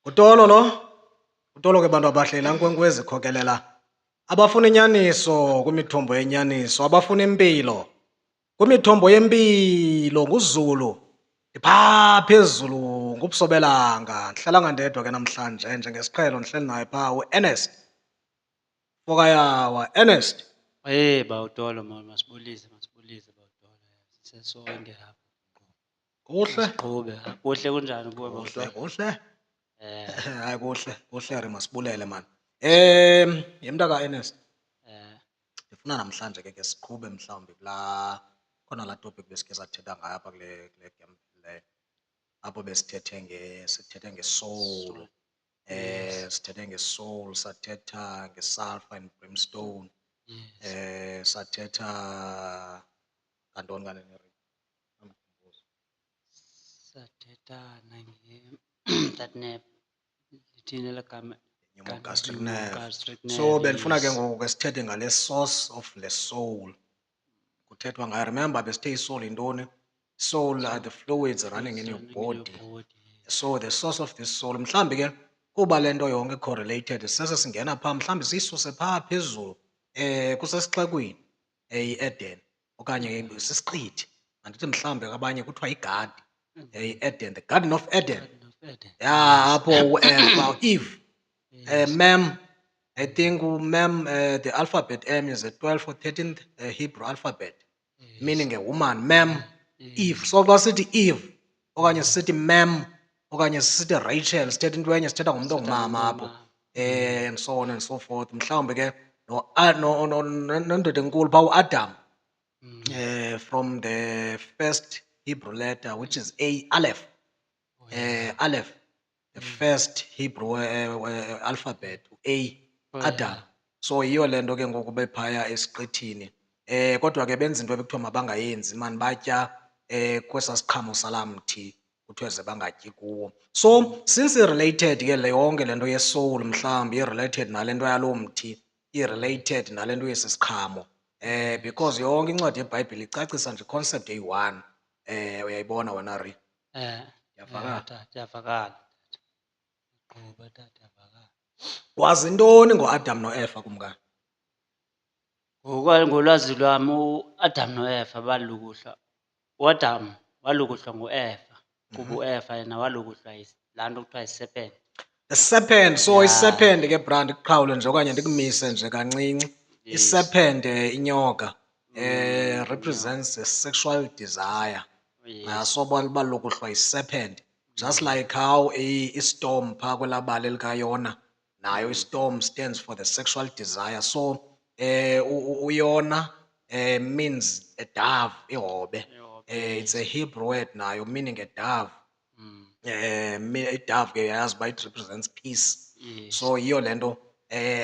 Utolo lo, utolo ke bantu abahle laa nkwenkwezi ikhokelela. Abafuna inyaniso kwimithombo yenyaniso, abafuna impilo kwimithombo yempilo nguZulu. Ndiphaa phezulu nguBusobelanga, andihlalanga ndedwa ke namhlanje njengesiqhelo ndihleli naye phaa uErnest Fokayawa. Ernest, Hey bawutolo mama, masibulise bawutolo. Sisonke apha. kuhle? Siqhube. Kuhle kunjani kuwe Kuhle, bawutolo? kuhle. Eh Hayi kuhle, kuhle re masibulele man. Yemntaka Ernest. eh Ndifuna namhlanje ke siqhube mhlawumbi khona laa topic besikhe sathetha ngayo apha kule game leyo. Apho sithethe ngesoul. soul. Yes. Sithethe ngesoul, sathetha ngesulfur and brimstone. Yes. Sathetha ngantoni kanene re? Andikhumbula. Sathetha that nap. Lithini legama? Pneumogastric nerve. Pneumogastric So nerve, bendifuna ke yes. ngoku ke sithethe ngale source of the soul. Kuthethwa ngayo. Remember besithe isoul yintoni? Soul are the fluids running in your body. So the source of this soul, mhlambi ke kuba le nto yonke correlated sese singena phaa mhlambi siyisuse phaa phezulu kusesixekweni i-Eden okanye sisiqithi. Andithi mhlambi abanye kuthiwa yigadi i-Eden, the Garden of Eden. Yeah, apho Eve, mem, I think mem, the alphabet M is the 12th or 13th Hebrew alphabet, meaning a woman, mem, Eve. So xa sithi Eve okanye sithi mem okanye sithi Rachel sithetha into enye, sithetha ngumntu ongumama apho, and so on and so forth. Mhlawumbi ke nendoda enkulu phaa uAdam, from the first Hebrew letter which is Aleph. Aleph, the first Hebrew alphabet, A, Adam. So yiyo le nto ke ngoku bephaya esiqithini. Kodwa ke benza into ebekuthiwa mabangayenzi mani, batya kwesaa siqhamo salaa mthi kuthiwe ze bangatyi kuwo. So since i-related ke le yonke le nto yesoul mhlawumbi i-related nale nto yaloo mthi, i-related nale nto yesi siqhamo. Because yonke incwadi yeBhayibhile icacisa nje i-concept eyi-one. Uyayibona wena Ri? Ndiyavakala. Ndiyavakala. Qhuba tata, ndiyavakala. Wazi ntoni ngoAdam noEva kumkani? Ngolwazi lwam uAdam noEva balukuhlwa. UAdam walukuhlwa nguEva kuba uEva yena walukuhlwa laa nto kuthiwa yi-serpent. The serpent. So Yeah. i-serpent ke bra ndikuqhawule nje okanye ndikumise nje kancinci. Yes. I-serpent inyoka represents a sexual desire. Yes. So balukuhlwa yi-serpent. Just like how i-storm phaa kwelaa bali likaYona, nayo i-storm stands for the sexual desire. So uYona means a dove, ihobe. It's a Hebrew word nayo meaning a dove. I-dove ke yazi uba it represents peace. Yes. So yiyo le nto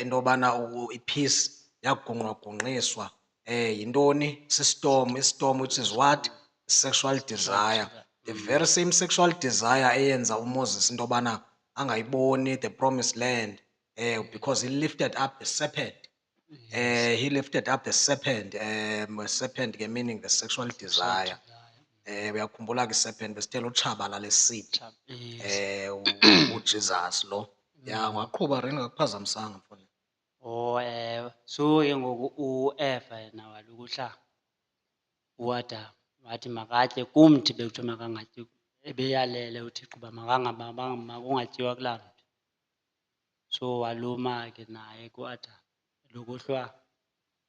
into yobana i-peace yagungqwagungqiswa yintoni? Sistom. Istorm which is what? Sexual desire. The very same sexual desire eyenza uMoses into yobana angayiboni the promised land because he lifted up the serpent. He lifted up the serpent. Serpent ke meaning the sexual desire. Uyakhumbula ke serpent besithela utshabalala esiphi Yes. uJesus lo. Ya waqhuba rini ngakuphazamisanga mfondini. Oh, ewe. So ke ngoku uEva yena walukuhla uAdam wathi makatye kumthi bekuthiwa makangatyi, ebeyalele uThixo uba makungatyiwa kulaa mthi. So waluma ke naye kuAdam, lukuhlwa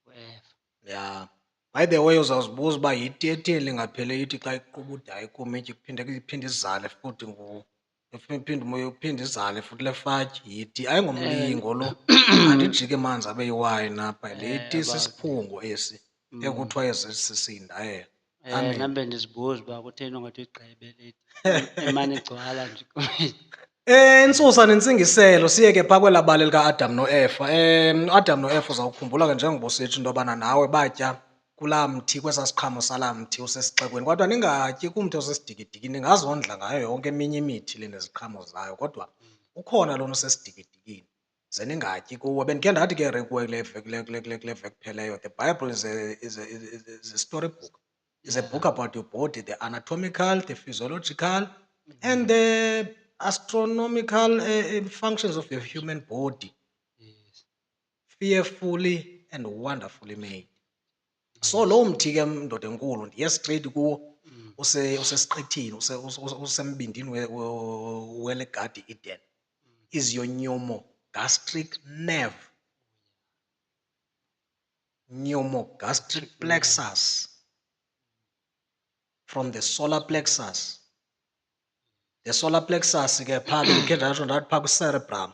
uEva. Yeah. By the way uzawuzibuza uba yiti etheni lingaphele ithi xa iquba udayi kumityi iphinde izale futhi iphinde izale futhi le fatyi yiti. Ayingomlingo lo. Andijike manzi abe yiwayini apha. Le iti sisiphungo esi ekuthiwa ezesisinda Amen. Nam bendizibuza uba kutheni ungathi igqebe leti emane igcwala nje. Intsusa nentsingiselo siye ke phaa kwelaa bali likaAdam noEva. UAdam noEva uzawukhumbula ke njengoba usitsho into yobana nawe batya kulaa mthi, kwesaa siqhamo salaa mthi usesixekweni. Kodwa ningatyi kumthi osesidigidikini, ningazondla ngayo yonke eminye imithi le neziqhamo zayo, kodwa ukhona lona usesidigidikini ze ningatyi kuwo. Bendikhe ndathi ke kuwe kule veki pheleyo, the Bible is a storybook. It's a book about your body, the anatomical, the physiological, and the astronomical functions of the human body, Yes. fearfully and wonderfully made. So lo mthi ke ndoda enkulu ndiye straight kuwo usesiqithini usembindini welegadi Eden is your pneumogastric nerve. Pneumogastric plexus from the solar plexus. The solar plexus ke phaa bendikhe ndatsho ndathi phaa kwi-cerebrum.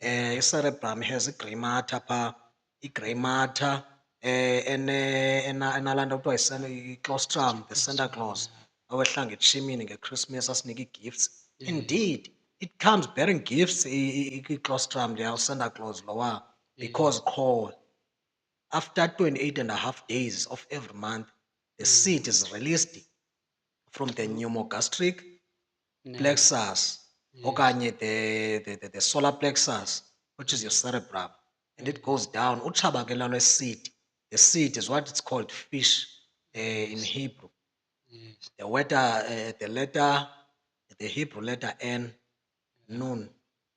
I-cerebrum has i-grey matter phaa. I-grey matter enalaa nto kuthiwa i-claustrum, the Santa Claus, awehla ngetshimini ngeChristmas asinika ii-gifts. Indeed, it comes bearing gifts i-claustrum leya uSanta Claus lowa, because qho after 28.5 days of every month, the seed is released from the pneumogastric plexus, okanye the solar plexus, which is your cerebrum, and it goes down. Utshabakela lweseed. The seed is what it's called fish in Hebrew. Yes. The Hebrew letter N, nun,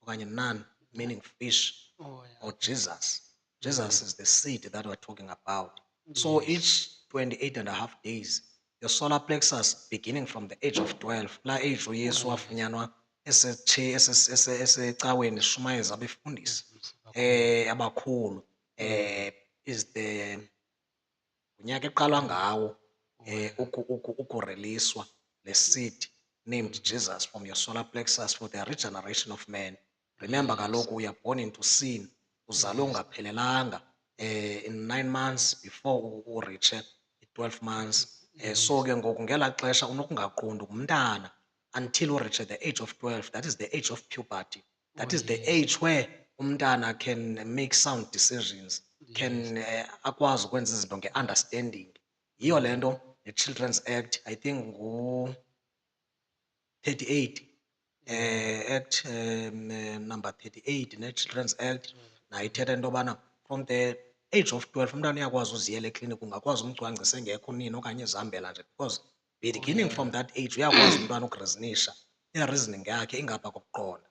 okanye nan, meaning fish, Oh, yeah. or Jesus. Jesus is the seed that we're talking about. So each 28.5 days, your solar plexus, beginning from the age of 12, la age uYesu wafunyanwa esecaweni eshumayeza abefundisi abakhulu, is the unyaka eqalwa ngawo ukureliswa le seed named Jesus from your solar plexus for the regeneration of man. Remember kaloku we are born into sin, uzalwe ungaphelelanga in 9 months before ureache 12 months. So ke ngoku ngelaa xesha unokungaqondi ngumntana until ureache the age of 12. That is the age of puberty. That is the age where umntana can make sound decisions, can akwazi ukwenza izinto nge-understanding. Yiyo le nto ne-Children's Act, I think ngu-38, Act number 38 ne-Children's Act, nayo ithetha into yobana from the age of 12 umntana uyakwazi uziyela ekliniki, ungakwazi umcwangcisa engekho nini okanye ezihambela nje, because beginning from that age uyakwazi umntwana ukurezinisha, i-reasoning yakhe ingapha kokuqonda.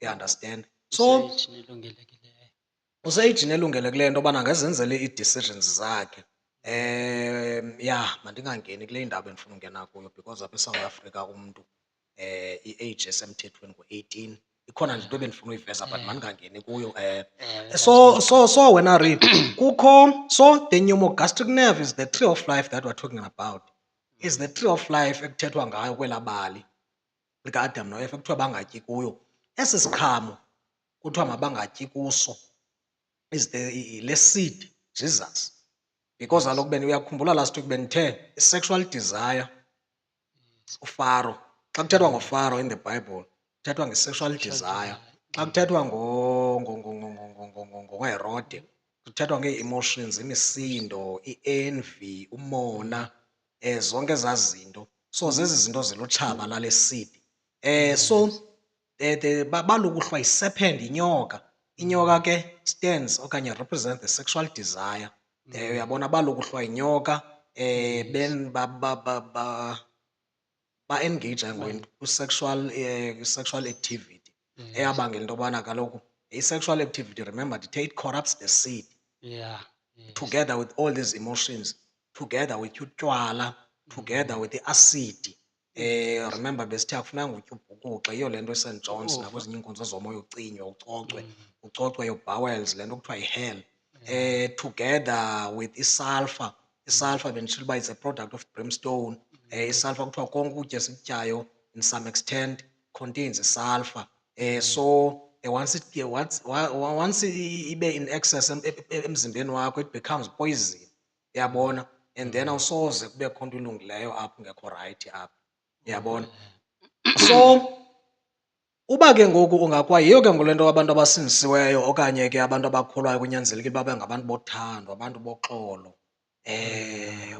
You understand? So Useyijini elungelekileyo. useyijini elungelekileyo into yobana angazenzele ii-decisions zakhe. Yeah, mandingangeni kule ndaba endifuna ungena kuyo, because apha eSouth Africa umntu i-age esemthethweni ngu-18. Ikhona nje into ebendifuna uyiveza but mandingangeni kuyo. So wena Ri, kukho, so the pneumogastric nerve is the tree of life that we're talking about. Is the tree of life ekuthethwa ngayo kwelaa bali likaAdam noEva ekuthiwa bangatyi kuyo. Esi siqhamo kuthiwa mabangatyi kuso is le seed, Jesus. Because kaloku uyakhumbula last week benithe i-sexual desire, uFaro. Xa kuthethwa ngoFaro in the Bible, kuthethwa nge-sexual desire. Xa kuthethwa ngoHerode, kuthethwa ngee-emotions, imisindo, i-envy, umona, zonke ezaa zinto. So zezi zinto zilutshaba lale seed. So balukuhlwa yi-serpent, inyoka. Inyoka ke stands okanye represents the sexual desire. Uyabona balukuhlwa inyoka, ba-engage kwi-sexual activity eyabangela into yobana kaloku i-sexual activity, remember ndithe it corrupts the seed. Yeah. Yes. Together with all these emotions, together with utywala, together with i-acid. Remember besithe akufunanga utye ubhukuxa, yiyo le nto eSt John's nakwezinye iinkonzo zomoya ucinywa ucocwe your bowels, le nto kuthiwa yi-hell. Together with isulfur. Isulfur benditshilo uba it's a product of brimstone. Isulfur kuthiwa konke ukutya esityayo in some extent contains isulfur. So once ibe in excess emzimbeni wakho, it becomes poison. Uyabona? And then awusoze kubekho nto ilungileyo apho ungekho rayithi apho. Uyabona? So uba ke ngoku ungakwayiyo ke ngole nto abantu abasindisiweyo okanye ke abantu abakholwayo kunyanzelekile babe ngabantu bothando, abantu boxolo,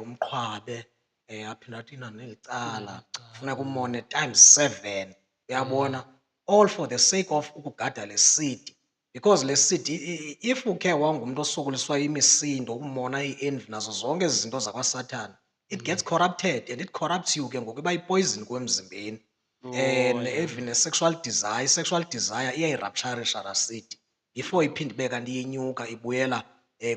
umqhwabe, aphinde athi inani neli cala funeka umone ×7. Uyabona? All for the sake of ukugada le seed. Because le seed, if ukhe wangumntu osokoliswa imisindo, umona, i-envy, nazo zonke ezi zinto zakwaSathane, it gets corrupted and it corrupts you ke ngoku iba yipoison kuwe emzimbeni. And yeah. even i-sexual desire iyayirapturisha laa seed before iphinde ibe kanti iyenyuka ibuyela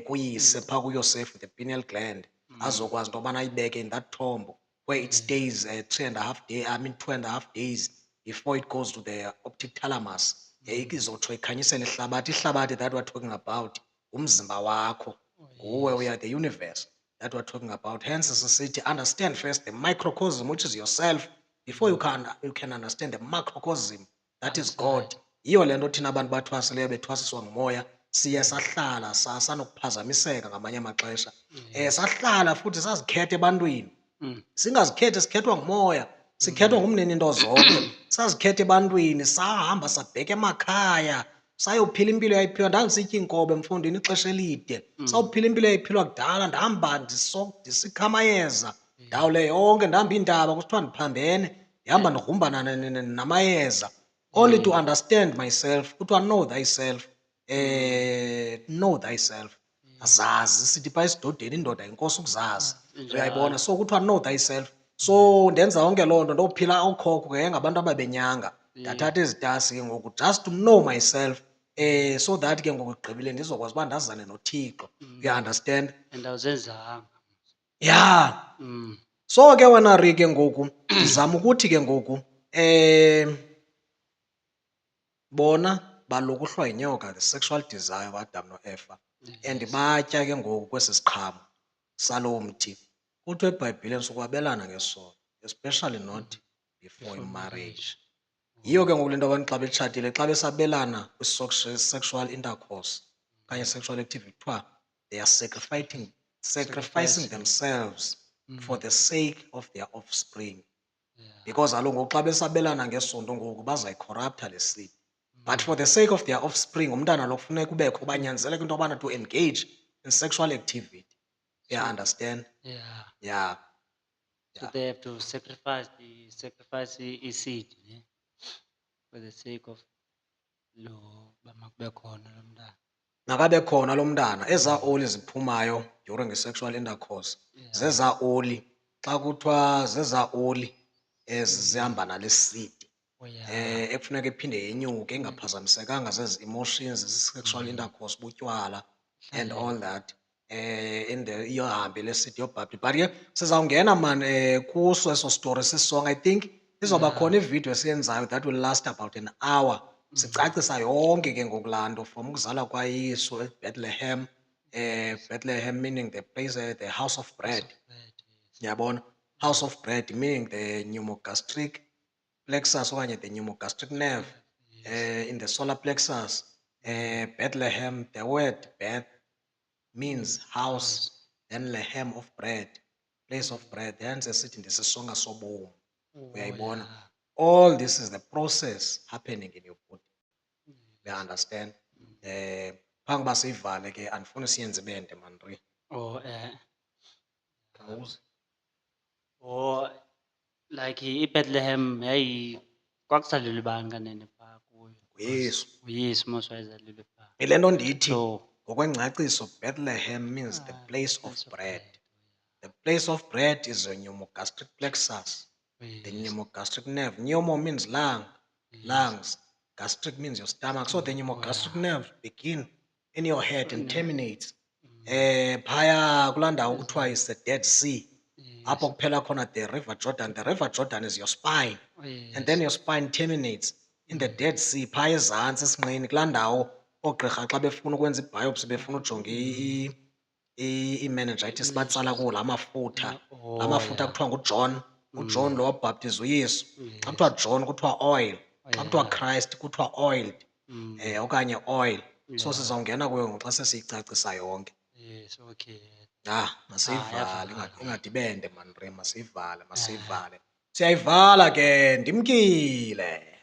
kuyise phaa kuyosefa with the pineal gland azokwazi into yobana ayibeke in that tomb where it stays 2.5 days before it goes to the optic thalamus. Izotsho ikhanyisela ihlabathi. Ihlabathi that we're talking about ngumzimba wakho, nguwe, we are the universe that we're talking about. Hence sisithi understand first the microcosm, which is yourself, before you can understand the macrocosm, that is God. Yiyo le nto thina abantu bathwasileyo bethwasiswa ngumoya siye sahlala sanokuphazamiseka ngamanye amaxesha. Sahlala futhi sazikhetha ebantwini, singazikhethi sikhethwa ngumoya, sikhethwa ngumnini into zonke. Sazikhetha ebantwini, sahamba sabheka emakhaya, sayophila impilo eyayiphiwa. Ndandisitya iinkobe mfondini ixesha elide, sawuphila impilo eyayiphilwa kudala. Ndihamba ndisikha amayeza, ndawule yonke, ndihamba iintaba kusithiwa ndiphambene, ndihamba ndigrumbana namayeza, only to understand myself. Kuthiwa know thyself, know thyself. Zazi sithi phaa esidodeni, indoda yinkosi ukuzazi. Uyayibona? So kuthiwa know thyself. So ndenza yonke loo nto ndophila ookhokho ke ngabantu ababenyanga. Ndathatha ezitasi ke ngoku just to know myself, so that ke ngoku igqibile ndizokwazi uba ndazane noThixo. You understand? And awuzenzanga. Yeah. So ke wena Ri ke ngoku ndizama ukuthi ke ngoku bona balokuhlwa yinyoka, the sexual desire kaAdam noEva, and batya ke ngoku kwesi siqhamo saloo mthi. Kuthiwa eBhayibhileni sukwabelana ngesono, especially not before marriage. Yiyo ke ngoku le nto abantu xa betshatile, xa besabelana kwi-sexual intercourse okanye sexual activity, kuthiwa they are sacrificing themselves for the sake of their offspring. Because kaloku ngoku xa besabelana ngesondo ngoku bazayicorrupta le seed. But for the sake of their offspring, umntana lo kufuneka ubekho, banyanzeleka into yobana to engage in sexual activity. You understand? Yeah. Yeah. So they have to sacrifice the seed, ne? For the sake of lo makube khona lo mntana. Makabe khona lo mntana. Ezaa oli ziphumayo during i-sexual intercourse zezaa oli. Xa kuthiwa zezaa oli zihamba nale seed, ekufuneka iphinde yenyuke ingaphazamisekanga zezi emotions, sexual intercourse, butywala and all that. Iyohambe le seed yobhabhile. But ke sizawungena man kuso eso story sisonke. I think izawuba khona ividiyo esiyenzayo that will last about an hour. Sicacisa yonke ke ngoku laa nto from ukuzalwa kwaYesu eBethlehem. Bethlehem meaning the place, the house of bread. Yabona? House of bread meaning the pneumogastric plexus okanye the pneumogastric nerve in the solar plexus. Bethlehem, the word Beth means house, then lehem of bread, place of bread. Hence esithi ndisisonka sobomi. Uyayibona? All this is the process happening in your body. You understand? Phambi uba siyivale ke andifuni siyenze ibende man Ri. Like iBethlehem kwakusalelwe bani kanene phaa kuyo? nguYesu. UYesu mos wayezalelwe phaa. Yile nto ndithi So ngokwengcaciso Bethlehem means the place of bread. The place of bread is a pneumogastric plexus, the pneumogastric nerve. Pneumo means lungs. Gastric means your stomach. So the pneumogastric nerve begin in your head and terminates phaya kulaa ndawo kuthiwa is the Dead Sea. Apho kuphela khona the River Jordan. The River Jordan is your spine. And then your spine terminates in the Dead Sea, phaya ezantsi esinqeni, kulaa ndawo oogqirha xa befuna ukwenza i-biopsy befuna ujonga i-meningitis batsala kuwo laa mafutha. Laa mafutha kuthiwa nguJohn. UJohn lo wabhaptiza uYesu. Xa kuthiwa John kuthiwa oil. Xa kuthiwa Christ kuthiwa oiled. Okanye oil. So sizawungena kuyo ngoxa sesiyicacisa yonke. yes, okay. Masiyivale ingadibende man Ri, masiyivale. Siyayivala ke, ndimkile.